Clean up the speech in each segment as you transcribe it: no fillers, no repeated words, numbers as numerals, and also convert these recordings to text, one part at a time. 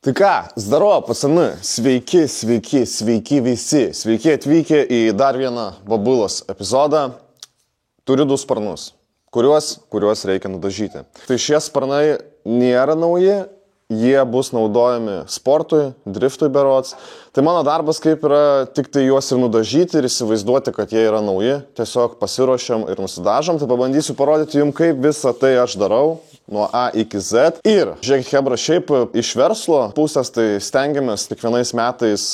Tai ką, zdaro, pasani, sveiki visi, sveiki atvykę į dar vieną Babulos epizodą. Turiu du sparnus, kuriuos reikia nudažyti. Tai šie sparnai nėra nauji, jie bus naudojami sportui, driftui berods. Tai mano darbas kaip yra tik tai juos ir nudažyti ir įsivaizduoti, kad jie yra nauji. Tiesiog pasiruošiam ir nusidažom. Tai pabandysiu parodyti jums, kaip visą tai aš darau. Nuo A iki Z. Ir, žiūrėkit, hebra, šiaip iš verslo pusės tai stengiamės kiekvienais metais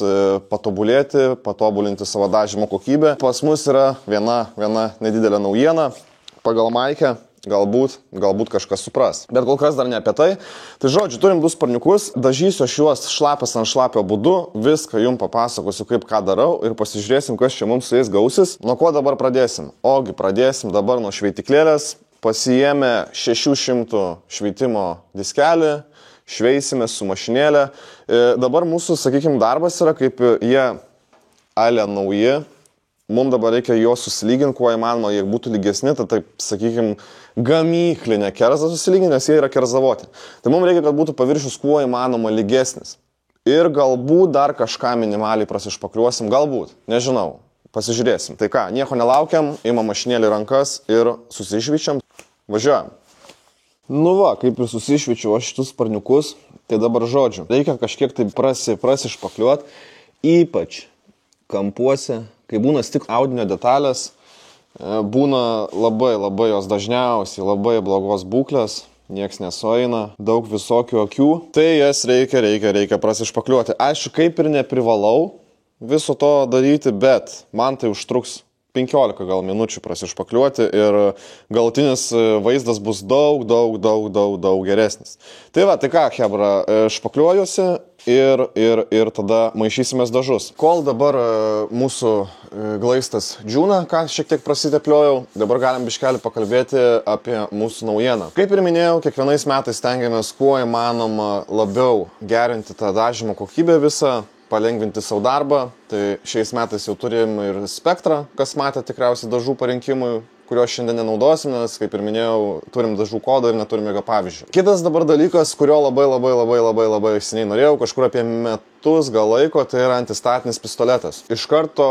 patobulinti savo dažymo kokybę. Pas mus yra viena nedidelė naujiena. Pagal Maikę galbūt kažkas supras. Bet kol kas dar ne apie tai. Tai žodžiu, turim du sparniukus. Dažysiu aš juos šlapias ant šlapio būdu. Viską jums papasakosiu, kaip ką darau. Ir pasižiūrėsim, kas čia mums su jais gausis. Nuo ko dabar pradėsim? Ogi, pradėsim dabar nuo šveitiklėlės. Pasijėmė 600 šveitimo diskelį, šveisime su mašinėlė. Dabar mūsų, sakykime, darbas yra, kaip jie ale nauji. Mums dabar reikia juos susilyginti, kuo įmanoma, jie būtų lygesni, tai taip, sakykime, gamyklinė kerzą susilyginti, nes jie yra kerzavoti. Tai mums reikia, kad būtų paviršius kuo įmanoma lygesnis. Ir galbūt dar kažką minimaliai prasišpakliuosim, galbūt, nežinau. Pasižiūrėsim. Tai ką, nieko nelaukiam, imam mašinėlį rankas ir susišvyčiam. Važiuojam. Nu va, kaip ir susišvyčiau aš šitus sparniukus, tai dabar žodžiu. Reikia kažkiek tai prasišpakliuoti, ypač kampuose, kai būna tik audinio detalės, būna labai jos dažniausiai labai blogos būklės, nieks nesueina, daug visokių akių, tai jas reikia prasišpakliuoti. Aišku, kaip ir neprivalau viso to daryti, bet man tai užtruks 15 gal minučių prasišpakliuoti ir galutinis vaizdas bus daug geresnis. Tai va, tai ką, hebra, špakliuojuosi ir tada maišysimės dažus. Kol dabar mūsų glaistas džiūna, ką šiek tiek prasitepliojau, dabar galim biškelį pakalbėti apie mūsų naujieną. Kaip ir minėjau, kiekvienais metais stengiamės kuo įmanoma labiau gerinti tą dažymo kokybę visą, palengvinti savo darbą. Tai šiais metais jau turim ir spektrą, kas matė tikriausiai dažų parinkimui, kuriuos šiandien nenaudosim, nes, kaip ir minėjau, turim dažų kodą ir neturim jokio pavyzdžio. Kitas dabar dalykas, kurio labai seniai norėjau, kažkur apie metus gal laiko, tai yra antistatinis pistoletas. Iš karto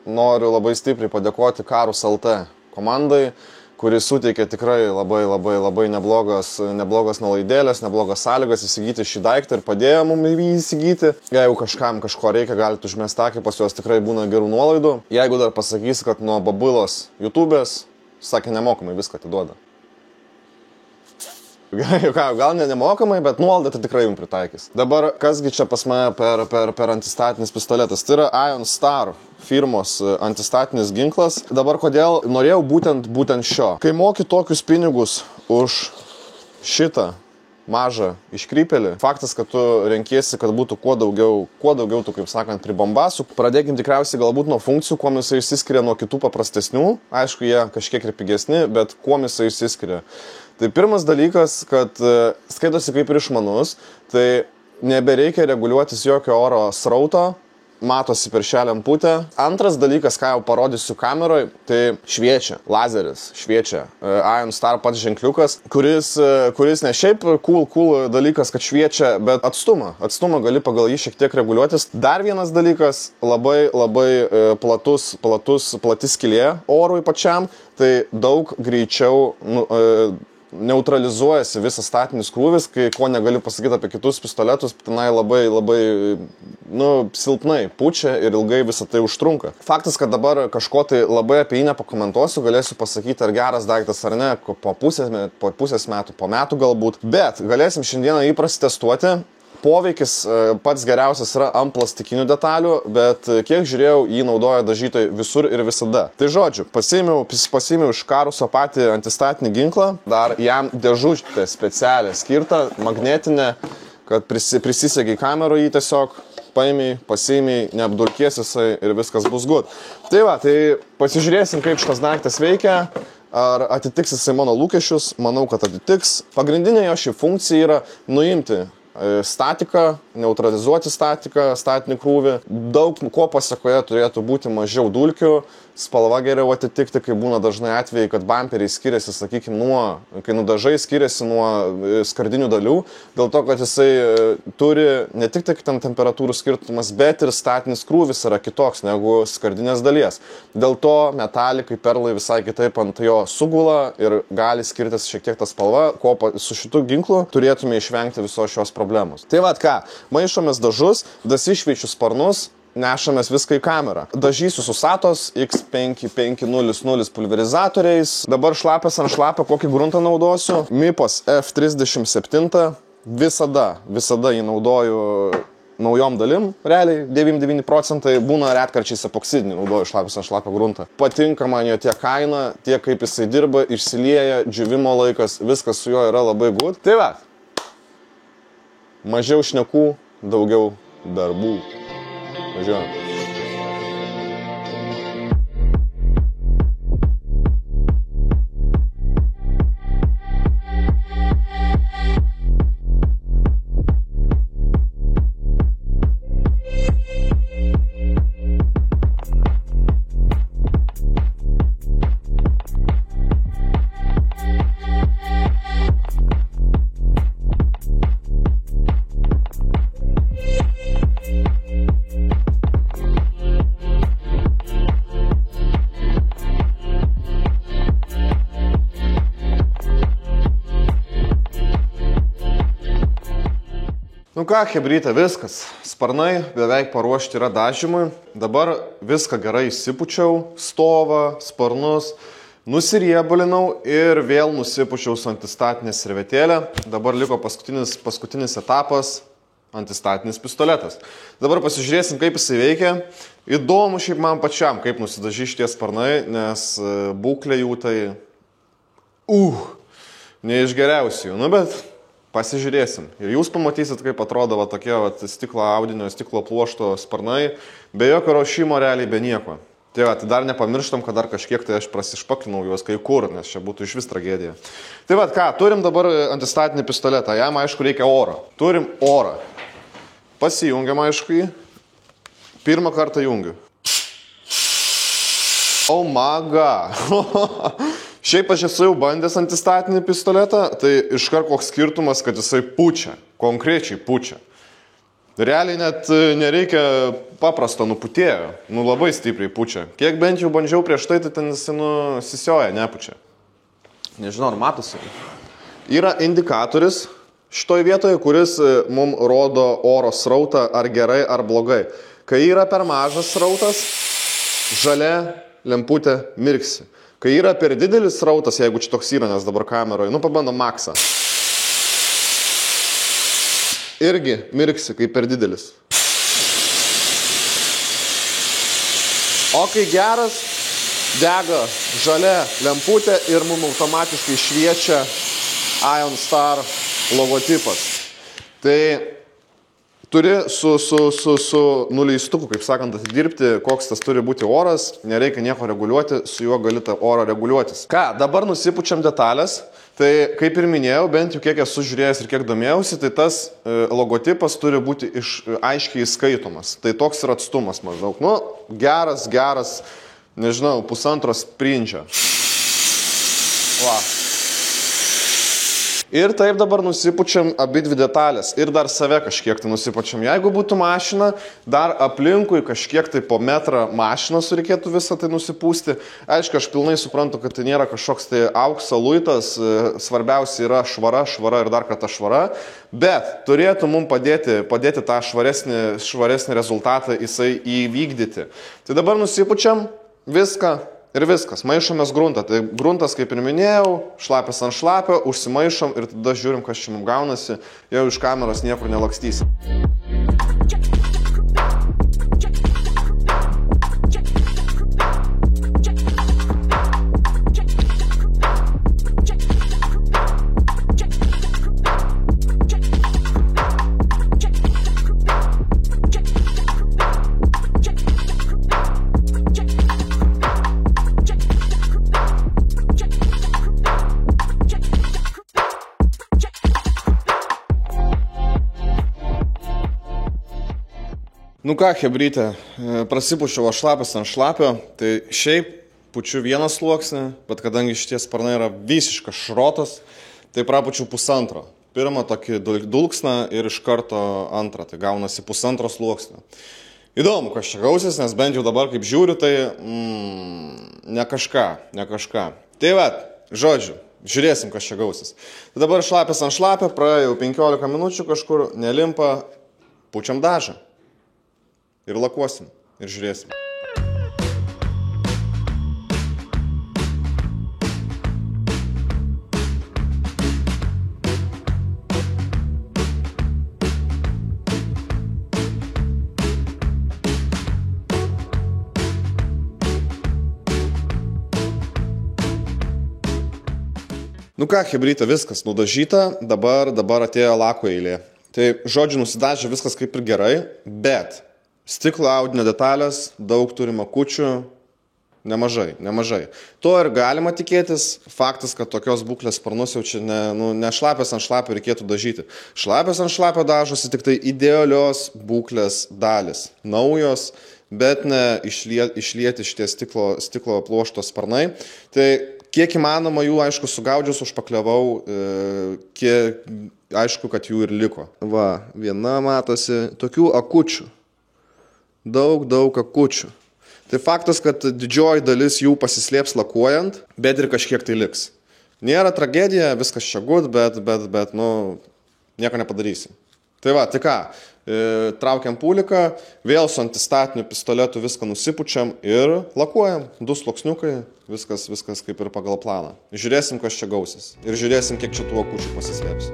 noriu labai stipriai padėkoti Karus LT komandai, kuris suteikė tikrai labai neblogas nuolaidėlės, neblogas sąlygas įsigyti šį daiktą ir padėjo mums jį įsigyti. Jeigu kažkam kažko reikia, galite užmesti akį, pas juos tikrai būna gerų nuolaidų. Jeigu dar pasakysi, kad nuo Babulos YouTube'ės, sakė, nemokamai viską atiduoda. Gal nemokamai, bet nuolaidą tai tikrai jums pritaikys. Dabar, kasgi čia pas mane per antistatinis pistoletas? Tai yra Ion Star firmos antistatinis ginklas. Dabar kodėl norėjau būtent šio? Kai moki tokius pinigus už šitą mažą iškrypėlį, faktas, kad tu renkiesi, kad būtų kuo daugiau tu, kaip sakant, pribombasų. Pradėkim tikriausiai galbūt nuo funkcijų, kuo jisai išsiskiria nuo kitų paprastesnių. Aišku, jie kažkiek ir pigesni, bet kuo jisai išsiskiria. Tai pirmas dalykas, kad skaitosi kaip ir išmanus, tai nebereikia reguliuotis jokio oro srauto, matosi per šią lemputę. Antras dalykas, ką jau parodysiu kameroj, tai šviečia, lazeris šviečia. Ion Star pats ženkliukas, kuris ne šiaip cool dalykas, kad šviečia, bet atstumą gali pagal jį šiek tiek reguliuotis. Dar vienas dalykas, labai plati skylė orui pačiam, tai daug greičiau neutralizuojasi visas statinis krūvis, kai ko negali pasakyti apie kitus pistoletus, tenai labai silpnai pučia ir ilgai visą tai užtrunka. Faktas, kad dabar kažko tai labai apie jį nepakomentuosiu, galėsiu pasakyti, ar geras daiktas ar ne, po pusės metų, po metų galbūt, bet galėsim šiandieną jį prasitestuoti. Poveikis pats geriausias yra ant plastikinių detalių, bet kiek žiūrėjau, jį naudoja dažytojai visur ir visada. Tai žodžiu, pasiėmiau iš Karuso patį antistatinį ginklą, dar jam dėžutę specialią skirtą, magnetinę, kad prisisegiai kamerą jį tiesiog paėmiai, pasiėmiai, neapdulkės jisai ir viskas bus good. Tai va, tai pasižiūrėsim, kaip šitas daiktas veikia. Ar atitiks jisai mano lūkesčius? Manau, kad atitiks. Pagrindinė jo ši funkcija yra nuimti statiką, neutralizuoti statiką, statinį krūvį. Daug ko pasakoje turėtų būti mažiau dulkių, spalva geriau atitikti, kai būna dažnai atvejai, kad bumperiai skiriasi, sakykime, kai nudažai skiriasi nuo skardinių dalių, dėl to, kad jisai turi ne tik tai ten temperatūrų skirtumas, bet ir statinis krūvis yra kitoks negu skardinės dalies. Dėl to metalikai perlai visai kitaip ant jo sugula ir gali skirtis šiek tiek ta spalva, ko su šitu ginklu turėtume išvengti visos šios problemos. Tai vad ką, maišomės dažus, dasišveičiu sparnus, nešamės viską į kamerą. Dažysiu su Satos X5500 pulverizatoriais. Dabar šlapės ant šlapio kokį gruntą naudosiu. Mipas F37. Visada jį naudoju naujom dalim. Realiai 99% būna retkarčiais epoksidinį naudoju šlapės ant šlapio gruntą. Patinka man jo tiek kaina, tiek kaip jisai dirba, išsilieja, džiūvimo laikas, viskas su juo yra labai good. Tai va, mažiau šnekų, daugiau darbų. Važiuojam. Nu ką, chebrytė, viskas. Sparnai beveik paruošti yra dažymui. Dabar viską gerai įsipučiau, stovą, sparnus, nusiriebulinau ir vėl nusipučiau su antistatinė servetėlė. Dabar liko paskutinis etapas – antistatinis pistoletas. Dabar pasižiūrėsim, kaip jisai veikia. Įdomu šiaip man pačiam, kaip nusidažy šitie sparnai, nes būklė jų tai ne iš geriausių. Nu, bet pasižiūrėsim. Ir jūs pamatysit, kaip atrodo va, tokie va, stiklo audinio, stiklo pluošto sparnai, be jokio ruošimo realiai, be nieko. Tai va, tai dar nepamirštam, kad dar kažkiek tai aš prasišpaklinau juos kai kur, nes čia būtų iš vis tragedija. Tai va, ką, turim dabar antistatinį pistoletą, jam aišku reikia oro. Turim orą. Pasijungiam aišku jį. Pirmą kartą jungiu. Oh my god. Šiaip aš esu jau bandęs antistatinį pistoletą, tai iškart koks skirtumas, kad jisai pučia, konkrečiai pučia. Realiai net nereikia paprasto nuputėjo, labai stipriai pučia. Kiek bent jau bandžiau prieš tai ten jisai nusisioja, nepučia. Nežinau, ar matosi. Yra indikatorius šitoj vietoje, kuris mums rodo oro srautą, ar gerai, ar blogai. Kai yra per mažas srautas, žalia lemputė mirksi. Kai yra per didelis srautas, jeigu čia toks yra, nes dabar kameroje, pabandom maksą. Irgi mirksi, kai per didelis. O kai geras, dega žalia lemputė ir mums automatiškai šviečia Ion Star logotipas. Tai turi su nuleistuku, kaip sakant, atidirbti, koks tas turi būti oras, nereikia nieko reguliuoti, su juo gali tą orą reguliuotis. Ką, dabar nusipučiam detalės, tai kaip ir minėjau, bent jau kiek esu žiūrėjęs ir kiek domėjausi, tai tas logotipas turi būti aiškiai skaitomas. Tai toks yra atstumas maždaug. Geras, nežinau, 1,5 sprindžio. Va. Ir taip dabar nusipučiam abi dvi detalės ir dar save kažkiek tai nusipučiam. Jeigu būtų mašina, dar aplinkui kažkiek tai po metrą mašinos reikėtų visą tai nusipūsti. Aišku, aš pilnai suprantu, kad tai nėra kažkoks tai aukso luitas, svarbiausia yra švara ir dar kartą švara, bet turėtų mums padėti tą švaresnį rezultatą jisai įvykdyti. Tai dabar nusipučiam viską. Ir viskas, maišomės gruntą. Tai gruntas, kaip ir minėjau, šlapės ant šlapio, užsimaišom ir tada žiūrim, kas čia mums gaunasi, jau iš kameros niekur nelakstysim. Nu ką, hebrytė, prasipučiau aš šlapis ant šlapio, tai šiaip pučiu vieną sluoksnį, bet kadangi šitie sparnai yra visiškas šrotas, tai prapučiu pusantro. Pirmą tokį dulksną ir iš karto antrą, tai gaunasi pusantro sluoksnio. Įdomu, kas čia gausis, nes bent jau dabar kaip žiūriu, tai ne kažką. Tai va, žodžiu, žiūrėsim, kas čia gausis. Tai dabar šlapis ant šlapio, praėjau 15 minučių kažkur, nelimpa, pučiam dažą. Ir lakuosim, ir žiūrėsim. Nu ką, hebrytė, viskas nudažyta, dabar atėjo lako eilė. Tai žodžiu, nusidažė viskas kaip ir gerai, bet stiklo audinio detalės, daug turime kučių, nemažai. To ir galima tikėtis, faktas, kad tokios būklės sparnus jau čia ne šlapės ant šlapio reikėtų dažyti. Šlapės ant šlapio dažosi tik tai idealios būklės dalis, naujos, bet ne išlieti šitie stiklo pluošto sparnai. Tai kiek įmanoma jų, aišku, sugaudžius, užpakliavau, aišku, kad jų ir liko. Va, viena matosi tokių akučių. Daug akučių. Tai faktas, kad didžioji dalis jų pasislėps lakuojant, bet ir kažkiek tai liks. Nėra tragedija, viskas čia gud, bet, nieko nepadarysim. Tai va, tai ką, traukiam pūliką, vėl su antistatiniu pistoletu viską nusipučiam ir lakuojam. 2 sluoksniukai, viskas kaip ir pagal planą. Žiūrėsim, kas čia gausis. Ir žiūrėsim, kiek čia tų akučių pasislėps.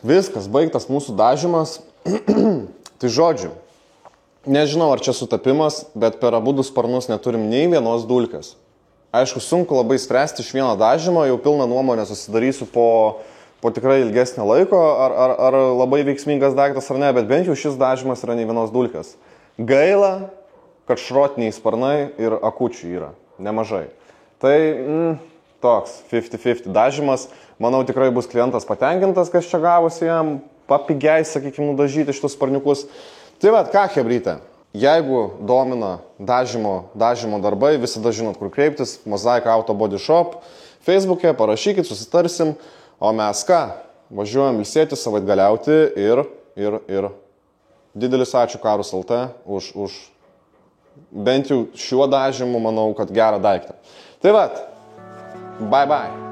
Viskas, baigtas mūsų dažymas. Tai žodžiu, nežinau, ar čia sutapimas, bet per abudu sparnus neturim nei vienos dulkės. Aišku, sunku labai spręsti iš vieno dažymo, jau pilną nuomonę susidarysiu po tikrai ilgesnio laiko, ar labai veiksmingas daiktas ar ne, bet bent jau šis dažymas yra nei vienos dulkės. Gaila, kad šrotiniai sparnai ir akučių yra nemažai. Tai toks 50-50 dažymas. Manau, tikrai bus klientas patenkintas, kas čia gavosi jam, papigiai, sakykime, nudažyti šitus sparniukus. Tai va, ką, hebrytė, jeigu domina dažymo darbai, visada žinot, kur kreiptis, Mozaika Auto Body Shop, Facebook'e, parašykit, susitarsim, o mes ką, važiuojam ilsėti, savaitgaliauti ir didelis ačiū Karus LT už bent jau šiuo dažymu, manau, kad gerą daiktą. Tai va, bye bye.